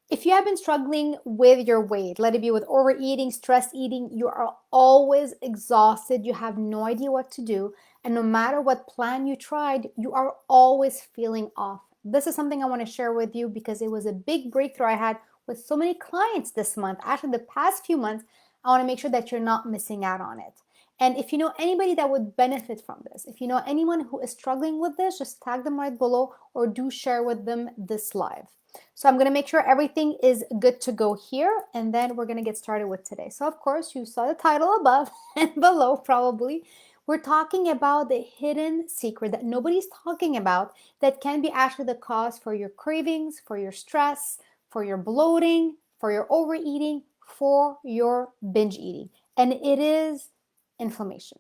If you have been struggling with your weight, let it be with overeating, stress eating, you are always exhausted, you have no idea what to do, and no matter what plan you tried, you are always feeling off. This is something I want to share with you because it was a big breakthrough I had with so many clients this month. Actually, the past few months, I want to make sure that you're not missing out on it. And if you know anybody that would benefit from this, if you know anyone who is struggling with this, just tag them right below or do share with them this live. So I'm going to make sure everything is good to go here, and then we're going to get started with today. So of course, you saw the title above and below probably. We're talking about the hidden secret that nobody's talking about that can be actually the cause for your cravings, for your stress, for your bloating, for your overeating, for your binge eating. And it is inflammation.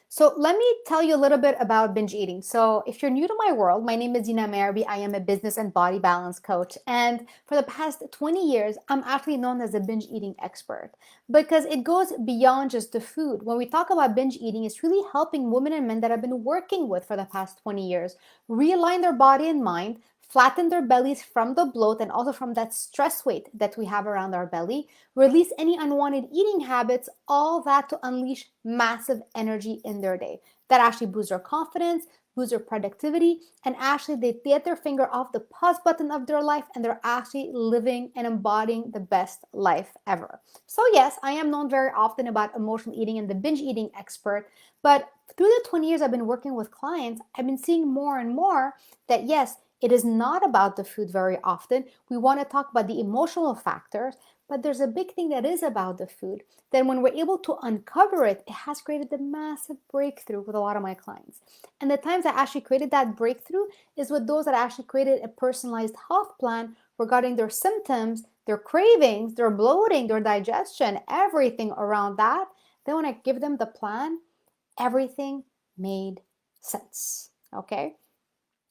So let me tell you a little bit about binge eating. So if you're new to my world, my name is Dina Merhbi. I am a business and body balance coach. And for the past 20 years, I'm actually known as a binge eating expert because it goes beyond just the food. When we talk about binge eating, it's really helping women and men that I've been working with for the past 20 years realign their body and mind, flatten their bellies from the bloat and also from that stress weight that we have around our belly, release any unwanted eating habits, all that to unleash massive energy in their day. That actually boosts their confidence, boosts their productivity, and actually they get their finger off the pause button of their life and they're actually living and embodying the best life ever. So yes, I am known very often about emotional eating and the binge eating expert, but through the 20 years I've been working with clients, I've been seeing more and more that yes, it is not about the food very often. We want to talk about the emotional factors, but there's a big thing that is about the food. Then when we're able to uncover it, it has created a massive breakthrough with a lot of my clients. And the times I actually created that breakthrough is with those that actually created a personalized health plan regarding their symptoms, their cravings, their bloating, their digestion, everything around that. Then when I give them the plan, everything made sense. Okay?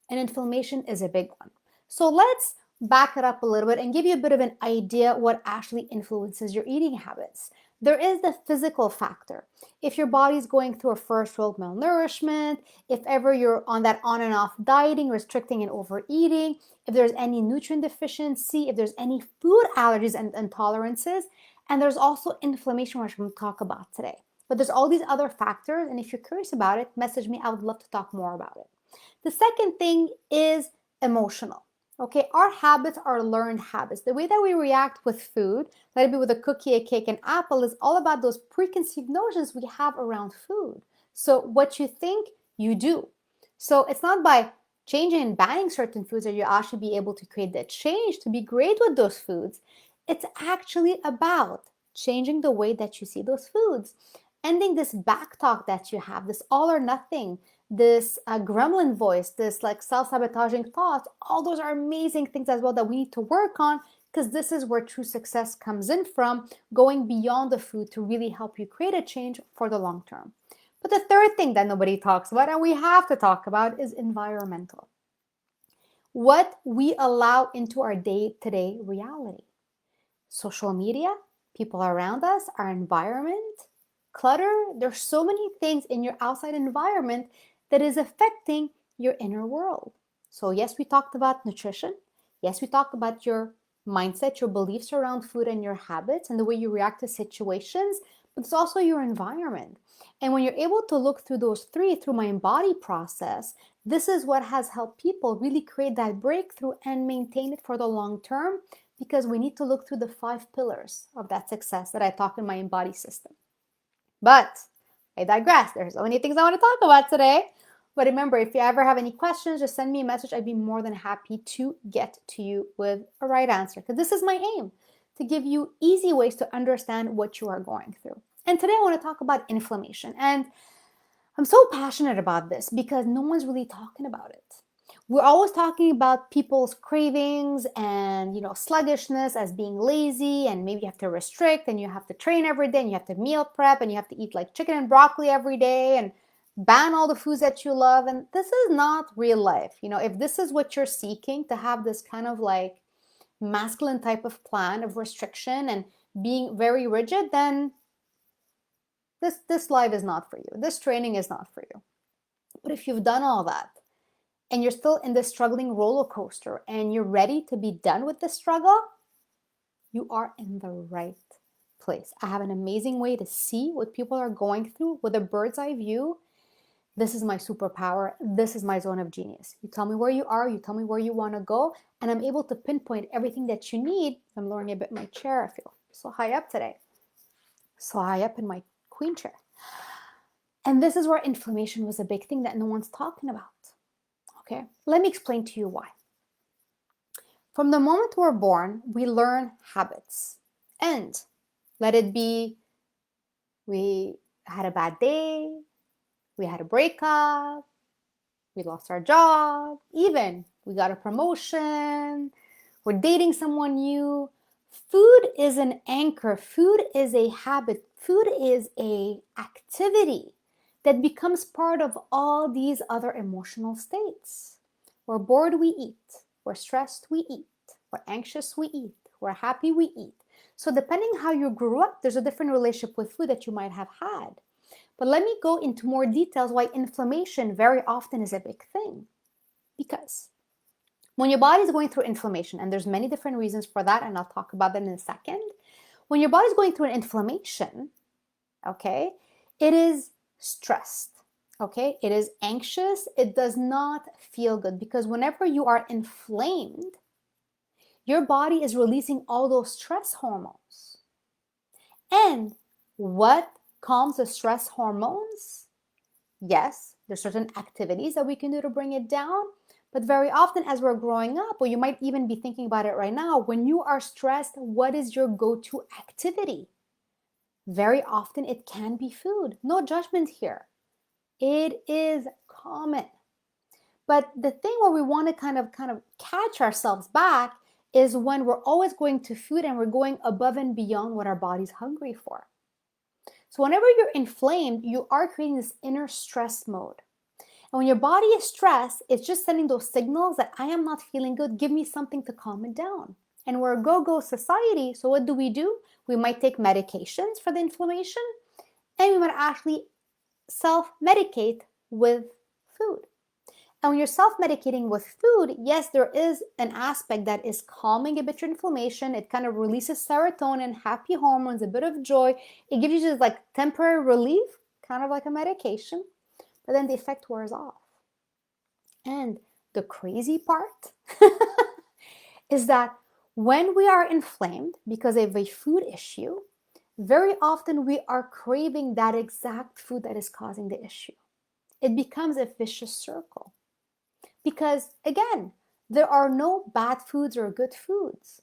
And inflammation is a big one. So let's back it up a little bit and give you a bit of an idea what actually influences your eating habits. There is the physical factor. If your body's going through a first world malnourishment, if ever you're on that on and off dieting, restricting and overeating, if there's any nutrient deficiency, if there's any food allergies and intolerances, and there's also inflammation, which we're going to talk about today. But there's all these other factors, and if you're curious about it, message me. I would love to talk more about it. The second thing is emotional. Okay, our habits are learned habits. The way that we react with food, let it be with a cookie, a cake, an apple, is all about those preconceived notions we have around food. So what you think, you do. So it's not by changing and banning certain foods that you actually be able to create that change to be great with those foods. It's actually about changing the way that you see those foods. Ending this back talk that you have, this all or nothing, this gremlin voice, this like self-sabotaging thoughts, all those are amazing things as well that we need to work on because this is where true success comes in from, going beyond the food to really help you create a change for the long term. But the third thing that nobody talks about and we have to talk about is environmental. What we allow into our day-to-day reality. Social media, people around us, our environment, clutter. There's so many things in your outside environment that is affecting your inner world. So yes, we talked about nutrition. Yes, we talked about your mindset, your beliefs around food and your habits and the way you react to situations, but it's also your environment. And when you're able to look through those three through my embody process, this is what has helped people really create that breakthrough and maintain it for the long term, because we need to look through the 5 pillars of that success that I talk in my embody system. But I digress. There's so many things I want to talk about today. But remember, if you ever have any questions, just send me a message. I'd be more than happy to get to you with a right answer. Because this is my aim, to give you easy ways to understand what you are going through. And today I want to talk about inflammation. And I'm so passionate about this because no one's really talking about it. We're always talking about people's cravings and, sluggishness as being lazy, and maybe you have to restrict and you have to train every day and you have to meal prep and you have to eat like chicken and broccoli every day and ban all the foods that you love. And this is not real life. If this is what you're seeking, to have this kind of like masculine type of plan of restriction and being very rigid, then this life is not for you. This training is not for you. But if you've done all that, and you're still in this struggling roller coaster and you're ready to be done with the struggle, you are in the right place. I have an amazing way to see what people are going through with a bird's eye view. This is my superpower. This is my zone of genius. You tell me where you are, you tell me where you want to go, and I'm able to pinpoint everything that you need. I'm lowering a bit my chair. I feel so high up today. So high up in my queen chair. And this is where inflammation was a big thing that no one's talking about. Okay, let me explain to you why. From the moment we're born, we learn habits. And let it be, we had a bad day, we had a breakup, we lost our job, even we got a promotion, we're dating someone new. Food is an anchor. Food is a habit. Food is an activity that becomes part of all these other emotional states. We're bored, we eat. We're stressed, we eat. We're anxious, we eat. We're happy, we eat. So depending how you grew up, there's a different relationship with food that you might have had. But let me go into more details why inflammation very often is a big thing. Because when your body is going through inflammation, and there's many different reasons for that, and I'll talk about them in a second. When your body's going through an inflammation, okay, it is stressed, okay? It is anxious. It does not feel good because whenever you are inflamed, your body is releasing all those stress hormones. And what calms the stress hormones? Yes, there's certain activities that we can do to bring it down. But very often as we're growing up, or you might even be thinking about it right now, when you are stressed, what is your go-to activity? Very often it can be food. No judgment here. It is common. But the thing where we want to kind of catch ourselves back is when we're always going to food and we're going above and beyond what our body's hungry for. So whenever you're inflamed, you are creating this inner stress mode. And when your body is stressed, it's just sending those signals that I am not feeling good. Give me something to calm it down. And we're a go-go society. So what do? We might take medications for the inflammation, and we might actually self-medicate with food. And when you're self-medicating with food, yes, there is an aspect that is calming a bit your inflammation. It kind of releases serotonin, happy hormones, a bit of joy. It gives you just like temporary relief, kind of like a medication. But then the effect wears off. And the crazy part is that when we are inflamed because of a food issue, very often we are craving that exact food that is causing the issue. It becomes a vicious circle. Because again, there are no bad foods or good foods.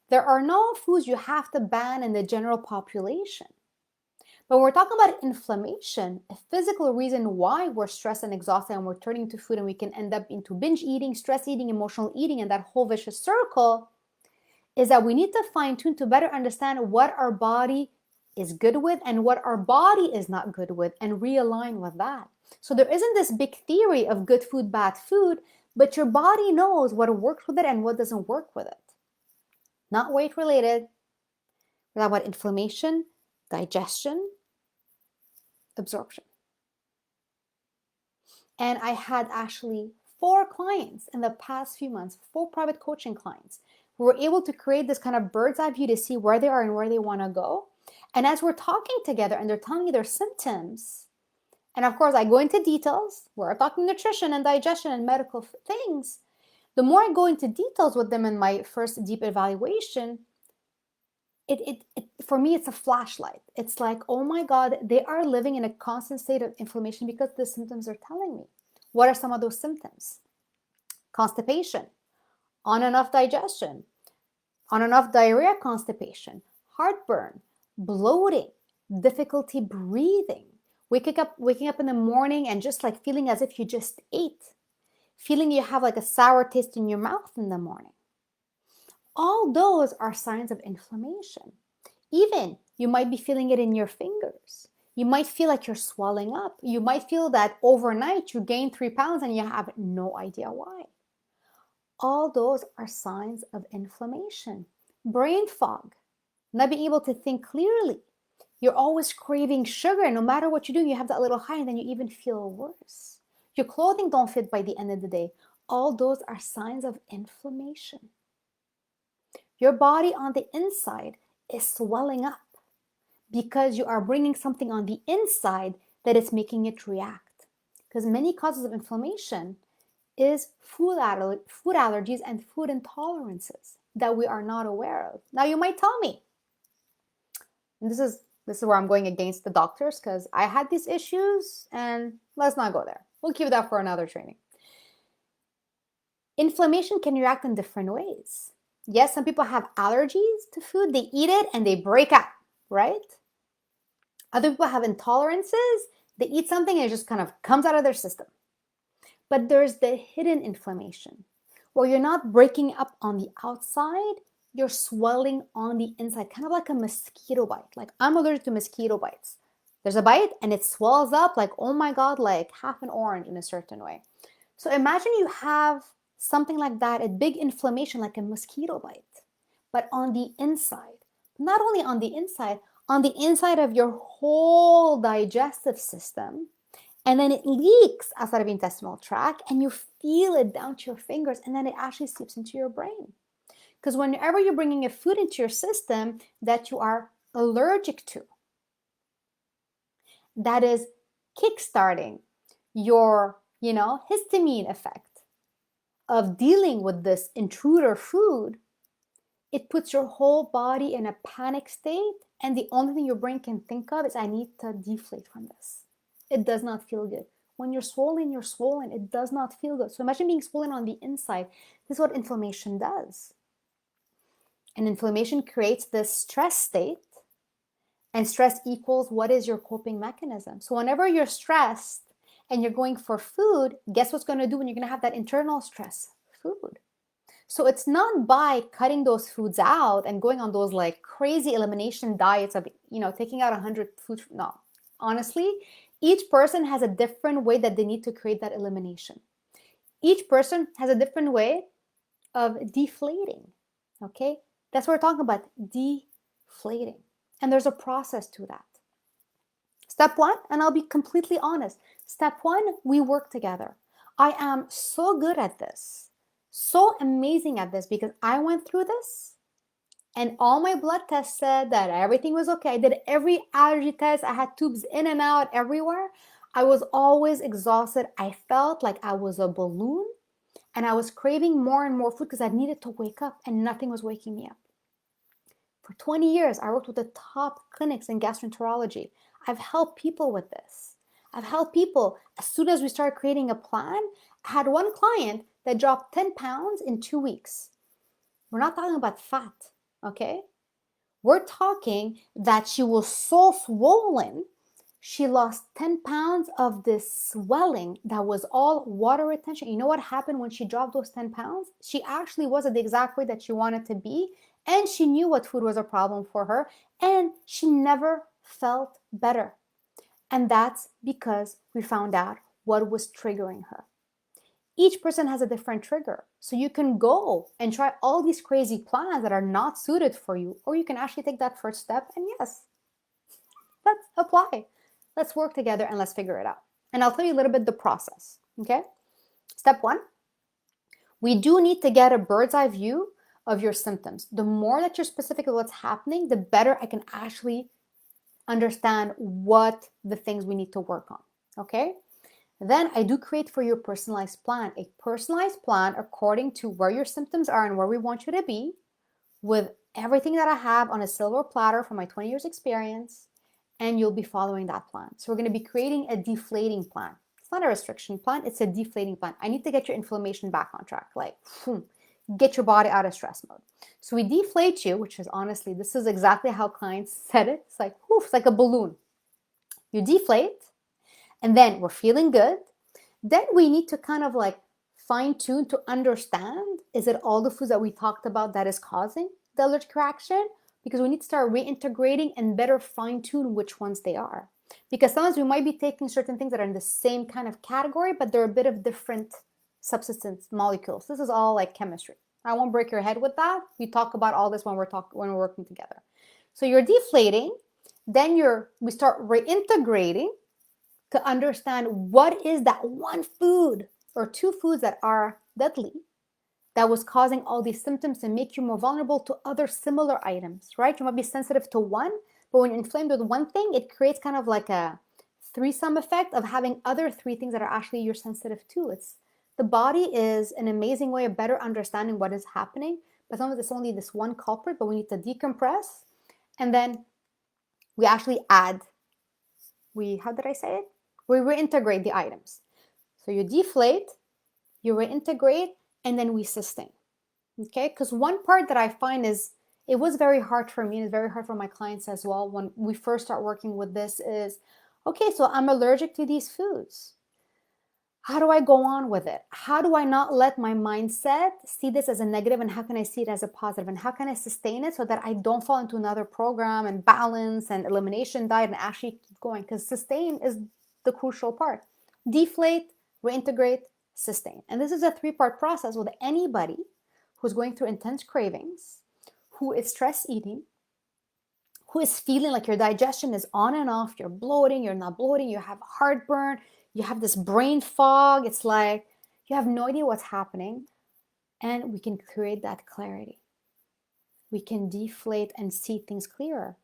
There are no foods you have to ban in the general population. But when we're talking about inflammation, a physical reason why we're stressed and exhausted and we're turning to food and we can end up into binge eating, stress eating, emotional eating, and that whole vicious circle is that we need to fine-tune to better understand what our body is good with and what our body is not good with and realign with that. So there isn't this big theory of good food, bad food, but your body knows what works with it and what doesn't work with it. Not weight related. We're talking about inflammation, digestion, absorption. And I had actually 4 clients in the past few months, 4 private coaching clients, who were able to create this kind of bird's eye view to see where they are and where they want to go. And as we're talking together and they're telling me their symptoms, and of course I go into details, we're talking nutrition and digestion and medical things. The more I go into details with them in my first deep evaluation, for me, it's a flashlight. It's like, oh my God, they are living in a constant state of inflammation because the symptoms are telling me. What are some of those symptoms? Constipation, on and off digestion, on and off diarrhea, constipation, heartburn, bloating, difficulty breathing, waking up in the morning and just like feeling as if you just ate, feeling you have like a sour taste in your mouth in the morning. All those are signs of inflammation. Even you might be feeling it in your fingers. You might feel like you're swelling up. You might feel that overnight you gained 3 pounds and you have no idea why. All those are signs of inflammation. Brain fog, not being able to think clearly. You're always craving sugar. No matter what you do, you have that little high and then you even feel worse. Your clothing don't fit by the end of the day. all those are signs of inflammation. Your body on the inside is swelling up because you are bringing something on the inside that is making it react. Because many causes of inflammation is food allergies and food intolerances that we are not aware of. Now you might tell me, and this is where I'm going against the doctors because I had these issues, and let's not go there. We'll keep that for another training. Inflammation can react in different ways. Yes, some people have allergies to food. They eat it and they break out, right? Other people have intolerances. They eat something and it just kind of comes out of their system. But there's the hidden inflammation where you're not breaking up on the outside, you're swelling on the inside, kind of like a mosquito bite. Like I'm allergic to mosquito bites. There's a bite and it swells up like, oh my God, like half an orange in a certain way. So imagine you have something like that, a big inflammation like a mosquito bite, but on the inside. Not only on the inside of your whole digestive system, and then it leaks outside of the intestinal tract and you feel it down to your fingers, and then it actually seeps into your brain. Because whenever you're bringing a food into your system that you are allergic to, that is kickstarting your, histamine effect of dealing with this intruder food, it puts your whole body in a panic state, and the only thing your brain can think of is, I need to deflate from this. It does not feel good. When you're swollen, it does not feel good. So imagine being swollen on the inside. This is what inflammation does. And inflammation creates this stress state, and stress equals what is your coping mechanism. So whenever you're stressed and you're going for food, guess what's going to do when you're going to have that internal stress? Food. So it's not by cutting those foods out and going on those like crazy elimination diets of, taking out 100 foods. No, honestly, each person has a different way that they need to create that elimination. Each person has a different way of deflating. Okay. That's what we're talking about, deflating. And there's a process to that. Step one, and I'll be completely honest. Step one, we work together. I am so good at this, so amazing at this because I went through this and all my blood tests said that everything was okay. I did every allergy test. I had tubes in and out everywhere. I was always exhausted. I felt like I was a balloon and I was craving more and more food because I needed to wake up and nothing was waking me up. For 20 years, I worked with the top clinics in gastroenterology. I've helped people with this. I've helped people. As soon as we started creating a plan, I had one client that dropped 10 pounds in 2 weeks. We're not talking about fat, okay? We're talking that she was so swollen, she lost 10 pounds of this swelling that was all water retention. You know what happened when she dropped those 10 pounds? She actually was at the exact weight that she wanted to be, and she knew what food was a problem for her, and she never felt better. And that's because we found out what was triggering her. Each person has a different trigger. So you can go and try all these crazy plans that are not suited for you, or you can actually take that first step and yes, let's apply. Let's work together and let's figure it out. And I'll tell you a little bit the process, okay? Step one, we do need to get a bird's eye view of your symptoms. The more that you're specific of what's happening, the better I can actually understand what the things we need to work on, okay? Then I do create for you a personalized plan according to where your symptoms are and where we want you to be, with everything that I have on a silver platter from my 20 years experience, and you'll be following that plan. So we're going to be creating a deflating plan. It's not a restriction plan, it's a deflating plan. I need to get your inflammation back on track, like get your body out of stress mode. So we deflate you, which is honestly, this is exactly how clients said it. It's like, it's like a balloon. You deflate, and then we're feeling good. Then we need to kind of like fine tune to understand, is it all the foods that we talked about that is causing the allergic reaction? Because we need to start reintegrating and better fine tune which ones they are. Because sometimes we might be taking certain things that are in the same kind of category, but they're a bit of different substance molecules. This is all like chemistry. I won't break your head with that. We talk about all this when we're working together. So you're deflating, then we start reintegrating to understand what is that one food or two foods that are deadly, that was causing all these symptoms and make you more vulnerable to other similar items, right? You might be sensitive to one, but when you're inflamed with one thing, it creates kind of like a threesome effect of having other three things that are actually you're sensitive to. The body is an amazing way of better understanding what is happening, but sometimes it's only this one culprit, but we need to decompress, and then we actually add, how did I say it? We reintegrate the items. So you deflate, you reintegrate, and then we sustain. Okay? Because one part that I find is, it was very hard for me, and it's very hard for my clients as well when we first start working with this, is, okay, so I'm allergic to these foods. How do I go on with it? How do I not let my mindset see this as a negative, and how can I see it as a positive? And how can I sustain it so that I don't fall into another program and balance and elimination diet and actually keep going? Because sustain is the crucial part. Deflate, reintegrate, sustain. And this is a three-part process with anybody who's going through intense cravings, who is stress eating, who is feeling like your digestion is on and off, you're bloating, you're not bloating, you have heartburn, you have this brain fog. It's like you have no idea what's happening. And we can create that clarity. We can deflate and see things clearer.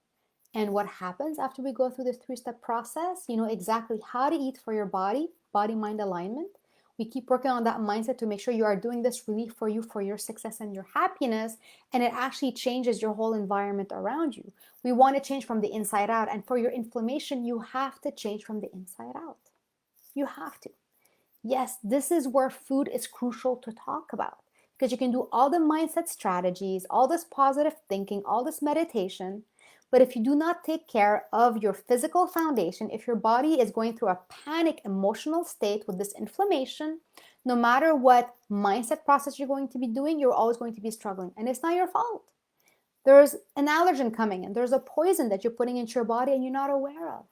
And what happens after we go through this three-step process, you know exactly how to eat for your body, body-mind alignment. We keep working on that mindset to make sure you are doing this really for you, for your success and your happiness. And it actually changes your whole environment around you. We want to change from the inside out. And for your inflammation, you have to change from the inside out. You have to. Yes, this is where food is crucial to talk about, because you can do all the mindset strategies, all this positive thinking, all this meditation, but if you do not take care of your physical foundation, if your body is going through a panic emotional state with this inflammation, no matter what mindset process you're going to be doing, you're always going to be struggling. And it's not your fault. There's an allergen coming in. There's a poison that you're putting into your body and you're not aware of.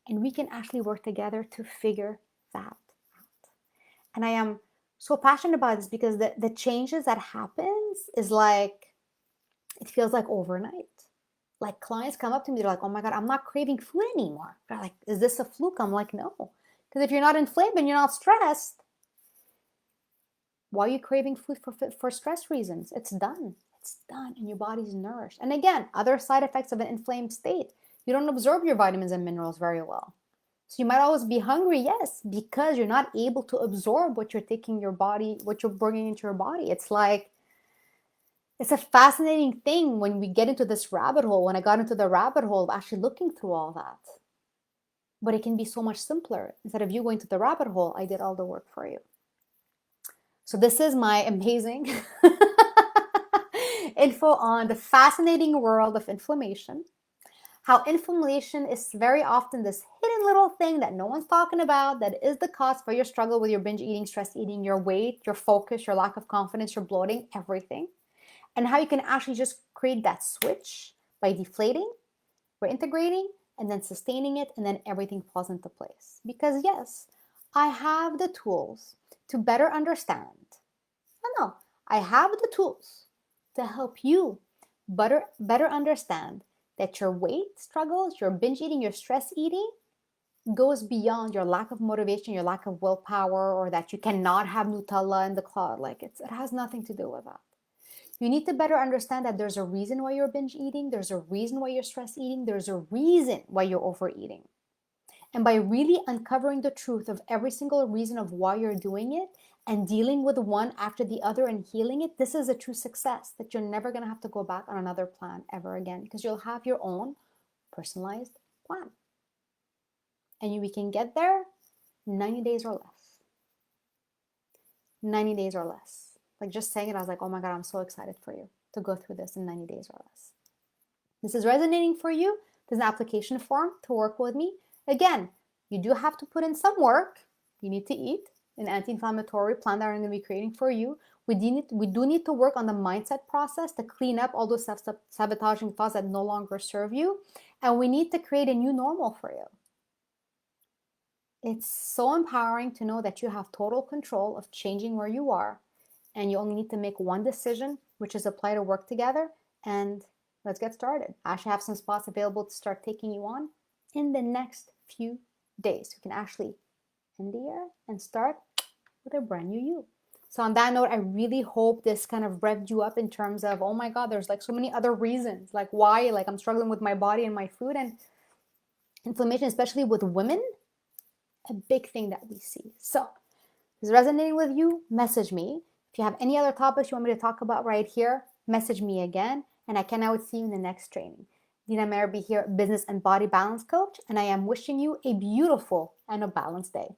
And we can actually work together to figure that out. And I am so passionate about this because the changes that happens is like, it feels like overnight. Like clients come up to me, they're like, oh my God, I'm not craving food anymore. They're like, is this a fluke? I'm like, no. Because if you're not inflamed and you're not stressed, why are you craving food for stress reasons? It's done. It's done and your body's nourished. And again, other side effects of an inflamed state. You don't absorb your vitamins and minerals very well. So you might always be hungry, yes, because you're not able to absorb what you're taking your body, what you're bringing into your body. It's like, it's a fascinating thing when we get into this rabbit hole. When I got into the rabbit hole of actually looking through all that. But it can be so much simpler. Instead of you going to the rabbit hole, I did all the work for you. So this is my amazing info on the fascinating world of inflammation. How inflammation is very often this hidden little thing that no one's talking about, that is the cause for your struggle with your binge eating, stress eating, your weight, your focus, your lack of confidence, your bloating, everything. And how you can actually just create that switch by deflating, reintegrating, and then sustaining it, and then everything falls into place. Because yes, I have the tools to better understand. I have the tools to help you better understand that your weight struggles, your binge eating, your stress eating goes beyond your lack of motivation, your lack of willpower, or that you cannot have Nutella in the cloud. Like it has nothing to do with that. You need to better understand that there's a reason why you're binge eating. There's a reason why you're stress eating. There's a reason why you're overeating. And by really uncovering the truth of every single reason of why you're doing it and dealing with one after the other and healing it, this is a true success, that you're never going to have to go back on another plan ever again, because you'll have your own personalized plan. And we can get there 90 days or less. 90 days or less. Like just saying it, I was like, oh my God, I'm so excited for you to go through this in 90 days or less. This is resonating for you. There's an application form to work with me. Again, you do have to put in some work. You need to eat an anti-inflammatory plan that I'm going to be creating for you. We do need to work on the mindset process to clean up all those self-sabotaging thoughts that no longer serve you. And we need to create a new normal for you. It's so empowering to know that you have total control of changing where you are. And you only need to make one decision, which is apply to work together. And let's get started. I actually have some spots available to start taking you on in the next few days. You can actually end the year and start with a brand new you. So on that note, I really hope this kind of revved you up in terms of, oh my God, there's like so many other reasons, like why, like I'm struggling with my body and my food, and inflammation, especially with women, a big thing that we see. So if it's resonating with you, message me. If you have any other topics you want me to talk about right here, message me again, and I cannot see you in the next training. Dina Merhbi here, business and body balance coach, and I am wishing you a beautiful and a balanced day.